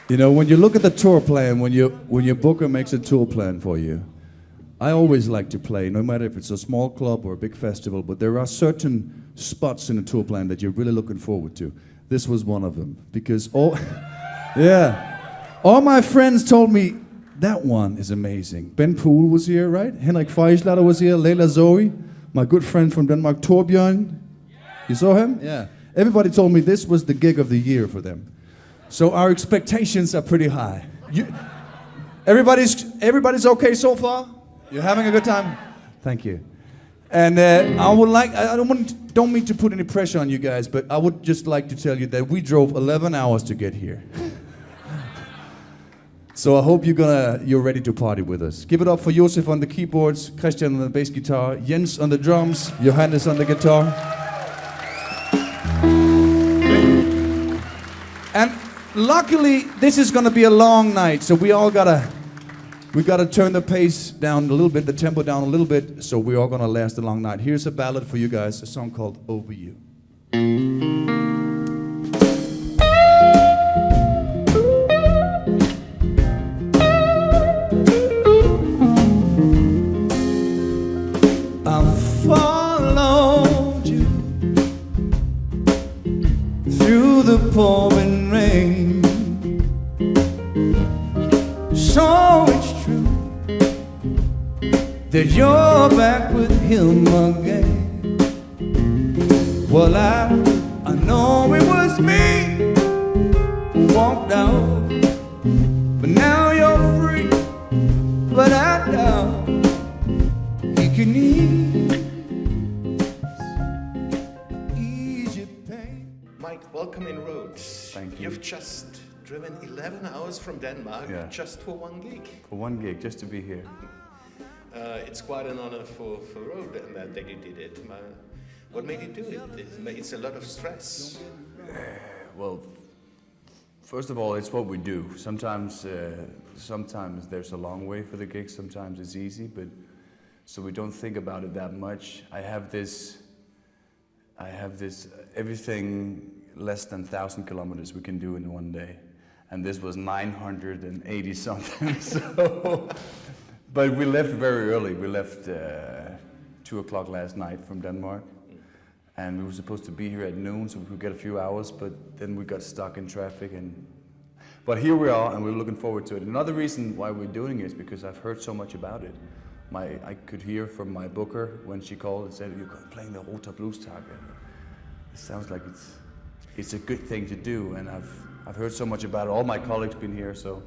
You know, when you look at the tour plan, when your booker makes a tour plan for you, I always like to play, no matter if it's a small club or a big festival, but there are certain spots in a tour plan that you're really looking forward to. This was one of them, because all my friends told me, that one is amazing. Ben Poole was here, right? Henrik Feislader was here, Leila Zoe, my good friend from Denmark, Torbjørn. You saw him? Yeah. Everybody told me this was the gig of the year for them. So our expectations are pretty high. Everybody's okay so far? You're having a good time? Thank you. And I don't mean to put any pressure on you guys, but I would just like to tell you that we drove 11 hours to get here. So I hope you're ready to party with us. Give it up for Josef on the keyboards, Christian on the bass guitar, Jens on the drums, Johannes on the guitar. And luckily, this is going to be a long night, so we gotta turn the pace down a little bit, the tempo down a little bit, so we're all gonna last a long night. Here's a ballad for you guys, a song called Over You. I followed you through the pouring rain. So it's true that you're back with him again. Well, I know it was me who walked out, but now you're free. But I doubt he can ease your pain. Mike, welcome in Roth. Thank you. You've just driven 11 hours from Denmark just for one gig. For one gig, just to be here. It's quite an honor for Roth that you did it. What made you do it? It's a lot of stress. Well, first of all, it's what we do. Sometimes there's a long way for the gig, sometimes it's easy, but so we don't think about it that much. I have this everything less than 1,000 kilometers we can do in one day. And this was 980 something, so. But we left very early. We left 2 o'clock last night from Denmark. And we were supposed to be here at noon so we could get a few hours, but then we got stuck in traffic. But here we are, and we're looking forward to it. Another reason why we're doing it is because I've heard so much about it. I could hear from my booker when she called and said, "You're playing the Rother Bluestage." It sounds like it's a good thing to do, and I've heard so much about it. All my colleagues been here, so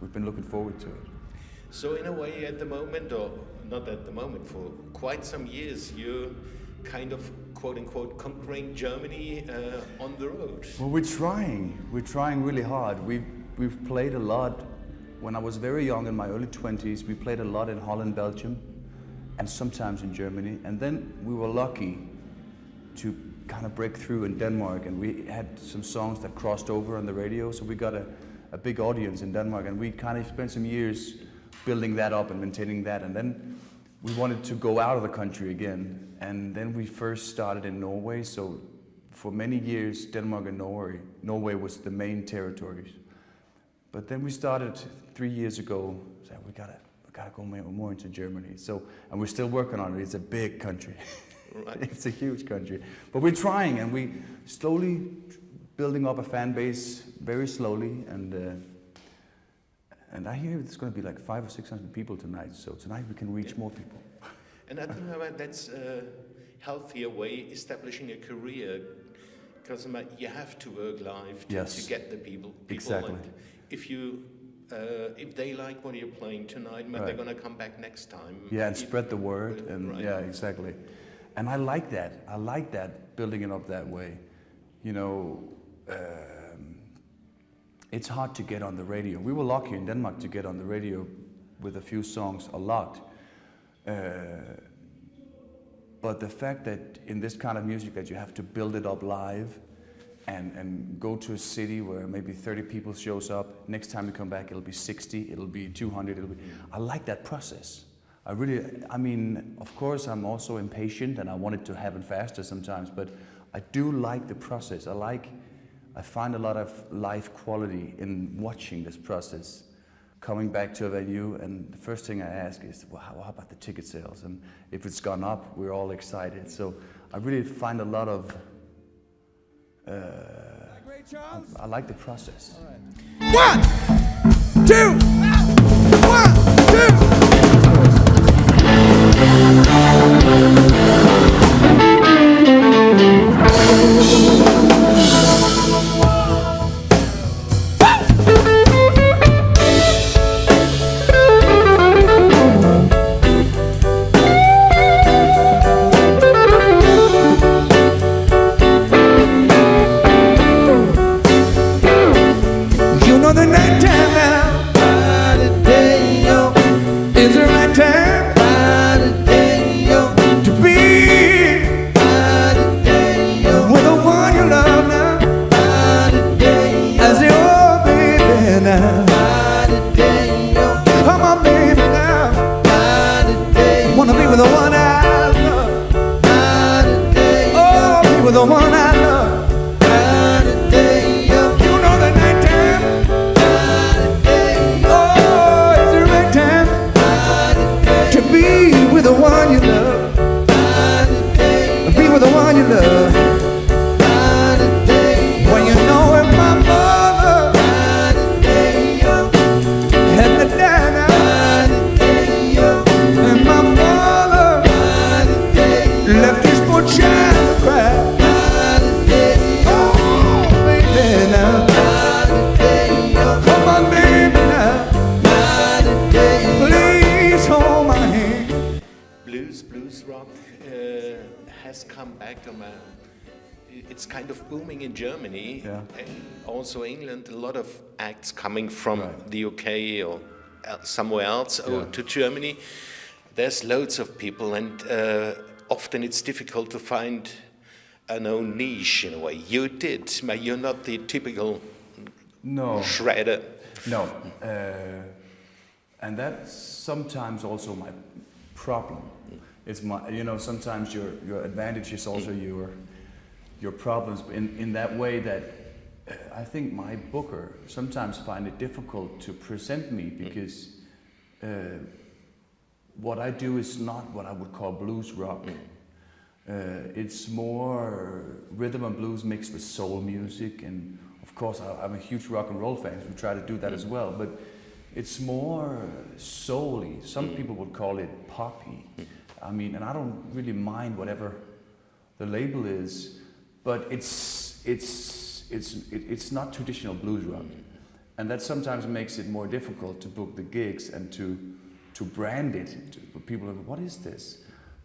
we've been looking forward to it. So in a way, at the moment, or not at the moment, for quite some years, you're kind of quote-unquote conquering Germany on the road. Well, we're trying really hard. We've played a lot. When I was very young, in my early 20s, we played a lot in Holland, Belgium, and sometimes in Germany. And then we were lucky to kind of break through in Denmark, and we had some songs that crossed over on the radio, so we got a big audience in Denmark, and we kind of spent some years building that up and maintaining that, and then we wanted to go out of the country again, and then we first started in Norway. So for many years, Denmark and Norway was the main territories. But then we started 3 years ago, saying we gotta go more into Germany. So, and we're still working on it. It's a big country. Right. It's a huge country. But we're trying, and we slowly building up a fan base, very slowly, and I hear it's going to be like 500 or 600 people tonight. So tonight we can reach more people. And I think that's a healthier way establishing a career, because you have to work live to get the people. Exactly. And if they like what you're playing tonight, they're going to come back next time. Yeah, and spread the word, and right. Yeah, exactly. And I like that. I like that, building it up that way. You know, it's hard to get on the radio. We were lucky in Denmark to get on the radio with a few songs a lot. But the fact that in this kind of music that you have to build it up live and go to a city where maybe 30 people shows up, next time you come back it'll be 60, it'll be 200, I like that process. I mean, of course I'm also impatient and I want it to happen faster sometimes, but I do like the process. I I find a lot of life quality in watching this process, coming back to a venue, and the first thing I ask is, well, how about the ticket sales? And if it's gone up, we're all excited. So I really find a lot of, I like the process. All right. 1, 2, 1, 2. It's kind of booming in Germany, yeah. And also England. A lot of acts coming from the UK or somewhere else to Germany. There's loads of people, and often it's difficult to find an own niche in a way. You did, but you're not the typical shredder. No, and that's sometimes also my problem. It's my, sometimes your advantage is also your problems in that way that I think my booker sometimes find it difficult to present me because what I do is not what I would call blues rock. It's more rhythm and blues mixed with soul music, and of course I'm a huge rock and roll fan, so we try to do that as well, but it's more soul-y. Some people would call it poppy. I mean, and I don't really mind whatever the label is, but it's not traditional blues rock, and that sometimes makes it more difficult to book the gigs and to brand it. People are, what is this?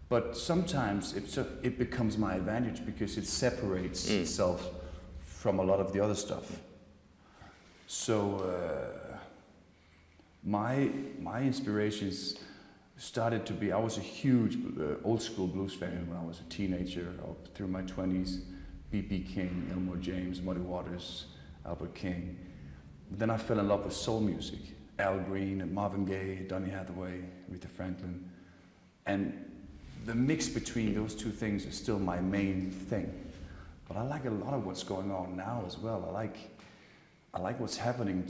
But sometimes it becomes my advantage because it separates itself from a lot of the other stuff. So my inspirations started to be, I was a huge old school blues fan when I was a teenager, up through my 20s. B.B. King, Elmore James, Muddy Waters, Albert King. Then I fell in love with soul music. Al Green and Marvin Gaye, Donny Hathaway, Aretha Franklin. And the mix between those two things is still my main thing. But I like a lot of what's going on now as well. I like what's happening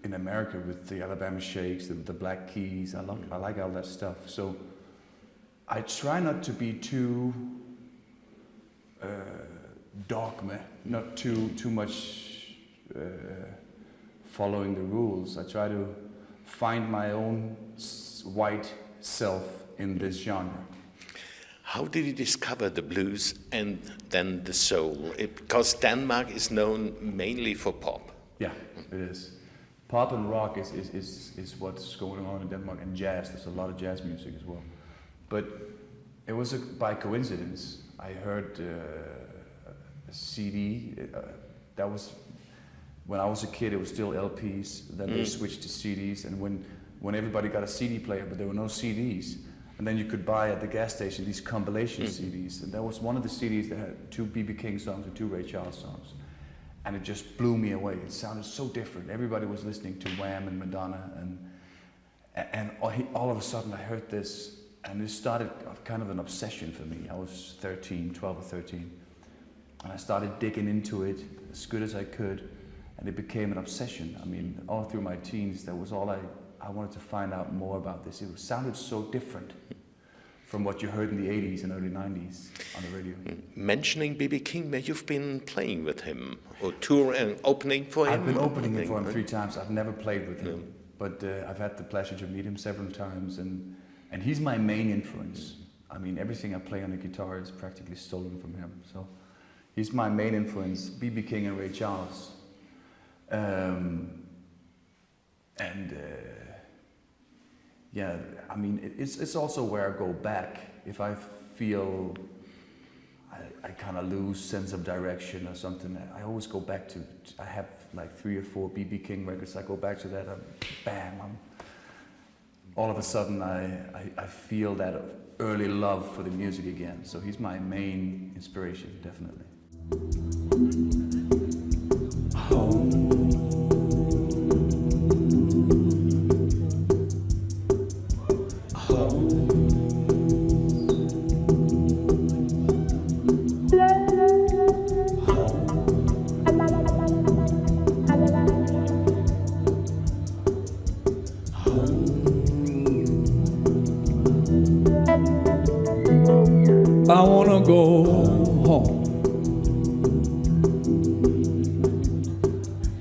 in America with the Alabama Shakes, the Black Keys. I like all that stuff. So I try not to be too dogma, not too much following the rules. I try to find my own white self in this genre. How did you discover the blues and then the soul? Because Denmark is known mainly for pop. Yeah, it is. Pop and rock is what's going on in Denmark, and jazz. There's a lot of jazz music as well. But it was by coincidence. I heard a CD. That was when I was a kid. It was still LPs. Then they switched to CDs, and when everybody got a CD player, but there were no CDs. And then you could buy at the gas station these compilation CDs, and that was one of the CDs that had 2 B.B. King songs and 2 Ray Charles songs. And it just blew me away. It sounded so different. Everybody was listening to Wham and Madonna, and all of a sudden I heard this, and it started kind of an obsession for me. I was 12 or 13, and I started digging into it. as good as I could, and it became an obsession. I mean, all through my teens, that was all I wanted to find out more about this. It sounded so different from what you heard in the 80s and early 90s on the radio. Mentioning B.B. King, where you've been playing with him, or tour and opening for him? I've been opening it for him 3 times. I've never played with him, but I've had the pleasure to meet him several times, and he's my main influence. I mean, everything I play on the guitar is practically stolen from him, so he's my main influence, B.B. King and Ray Charles. Yeah, I mean, it's also where I go back if I feel I kind of lose sense of direction or something. I always go back to, I have like 3 or 4 B.B. King records. I go back to that, all of a sudden I feel that early love for the music again. So he's my main inspiration, definitely. I wanna go home.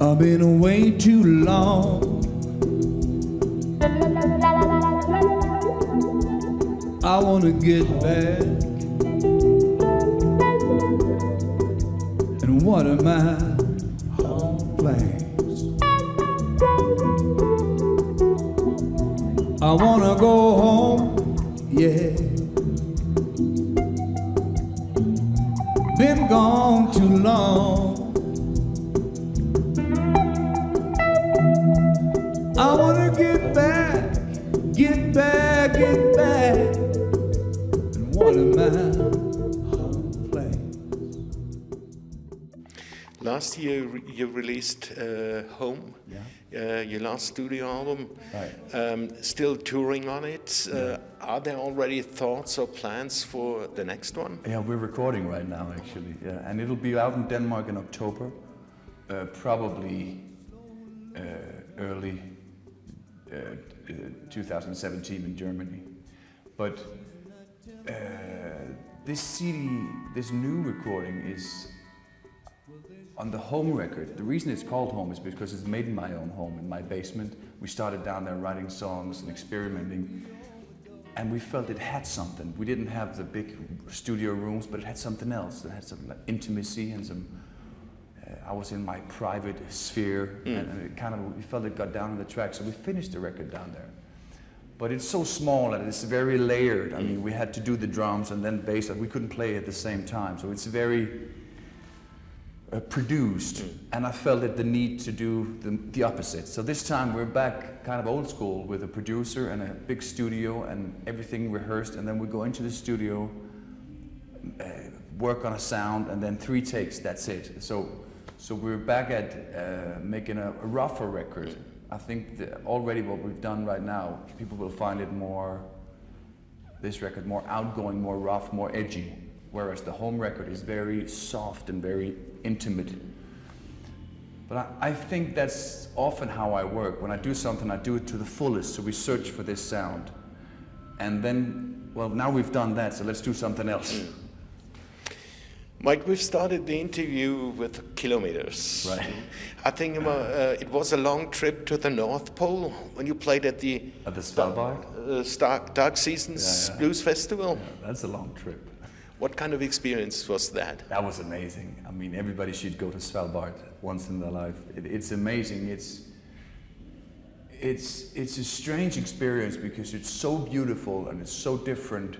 I've been away too long. I wanna get back. And what am I home place? I wanna go home, yeah. Been gone too long. I wanna get back, get back, get back. And what am I home place? Last year you released Home, your last studio album. Right. Still touring on it. Are there already thoughts or plans for the next one? Yeah, we're recording right now, actually. Yeah, and it'll be out in Denmark in October, probably early 2017 in Germany. But this CD, this new recording is on the Home record. The reason it's called Home is because it's made in my own home, in my basement. We started down there writing songs and experimenting. And we felt it had something. We didn't have the big studio rooms, but it had something else. It had some intimacy and some. I was in my private sphere, and it kind of, we felt it got down on the track. So we finished the record down there. But it's so small and it's very layered. I mean, we had to do the drums and then bass, and we couldn't play at the same time. So it's very produced, and I felt the need to do the opposite. So this time we're back kind of old school with a producer and a big studio and everything rehearsed, and then we go into the studio, work on a sound, and then 3 takes, that's it. So we're back at making a rougher record. I think already what we've done right now, people will find it more, this record, more outgoing, more rough, more edgy. Whereas the Home record is very soft and very intimate. But I think that's often how I work. When I do something, I do it to the fullest, so we search for this sound. And then, well, now we've done that, so let's do something else. Mike, we've started the interview with Kilometers. Right. I think it was a long trip to the North Pole when you played at the Svalbard? Dark Seasons Blues Festival. Yeah, that's a long trip. What kind of experience was that? That was amazing. I mean, everybody should go to Svalbard once in their life. It's amazing. It's a strange experience because it's so beautiful and it's so different,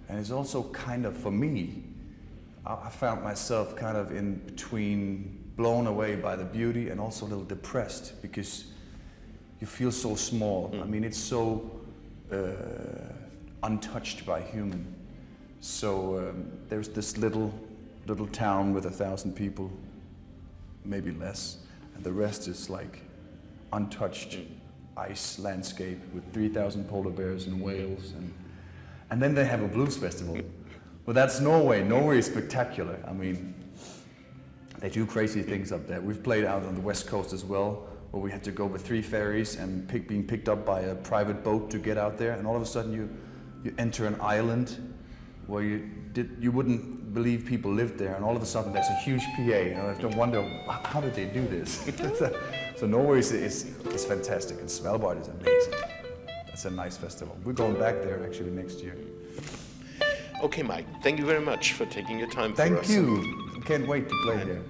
and it's also kind of, for me, I found myself kind of in between, blown away by the beauty and also a little depressed because you feel so small. I mean, it's so untouched by human. So there's this little town with 1,000 people, maybe less, and the rest is like untouched ice landscape with 3,000 polar bears and whales, and then they have a blues festival. Well, that's Norway. Norway is spectacular. I mean, They do crazy things up there. We've played out on the west coast as well, where we had to go with 3 ferries and being picked up by a private boat to get out there. And all of a sudden you enter an island where you wouldn't believe people lived there, and all of a sudden there's a huge PA. And I have to wonder, how did they do this? So Norway is fantastic, and Svalbard is amazing. That's a nice festival. We're going back there actually next year. Okay, Mike, thank you very much for taking your time for us. Thank you. Can't wait to play here.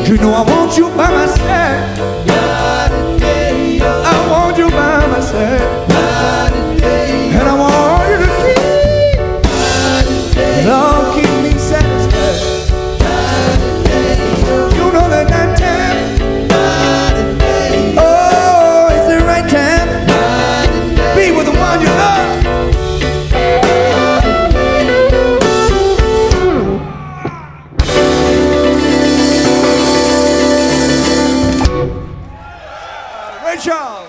You know I want you by my side. I want you by my side. And I want you to keep, Lord, keep me satisfied. You know that night time, oh, it's the right time. Be with the one you love. Rachel!